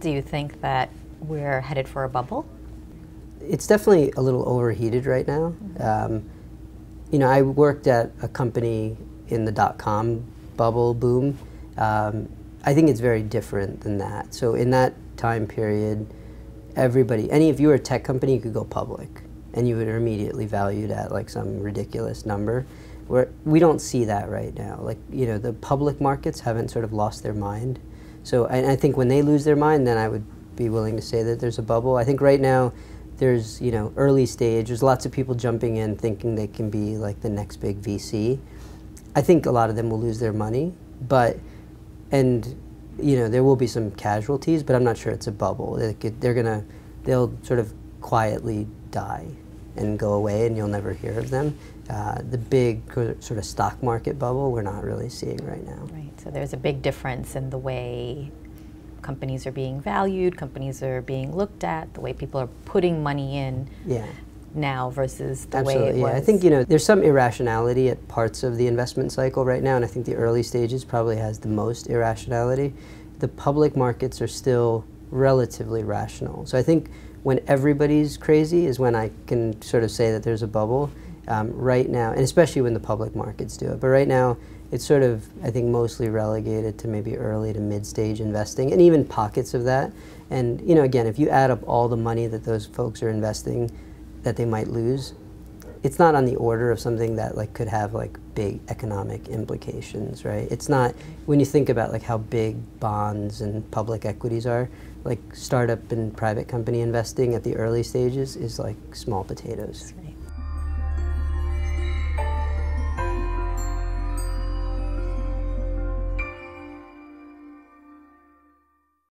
Do you think that we're headed for a bubble? It's definitely a little overheated right now. I worked at a company in the dot-com bubble boom. I think it's very different than that. So in that time period, if you were a tech company, you could go public, and you were immediately valued at like some ridiculous number. We don't see that right now. The public markets haven't sort of lost their mind. So I think when they lose their mind, then I would be willing to say that there's a bubble. I think right now there's, early stage, there's lots of people jumping in thinking they can be like the next big VC. I think a lot of them will lose their money, there will be some casualties, but I'm not sure it's a bubble. They'll sort of quietly die and go away, and you'll never hear of them. The big sort of stock market bubble, we're not really seeing right now. Right, so there's a big difference in the way companies are being valued, companies are being looked at, the way people are putting money in now versus the way it was. I think, there's some irrationality at parts of the investment cycle right now, and I think the early stages probably has the most irrationality. The public markets are still relatively rational. So I think when everybody's crazy is when I can sort of say that there's a bubble. Right now, and especially when the public markets do it. But right now, it's sort of, I think, mostly relegated to maybe early to mid-stage investing, and even pockets of that. And, again, if you add up all the money that those folks are investing that they might lose, it's not on the order of something that could have big economic implications, right? It's not, when you think about how big bonds and public equities are, startup and private company investing at the early stages is small potatoes. Right.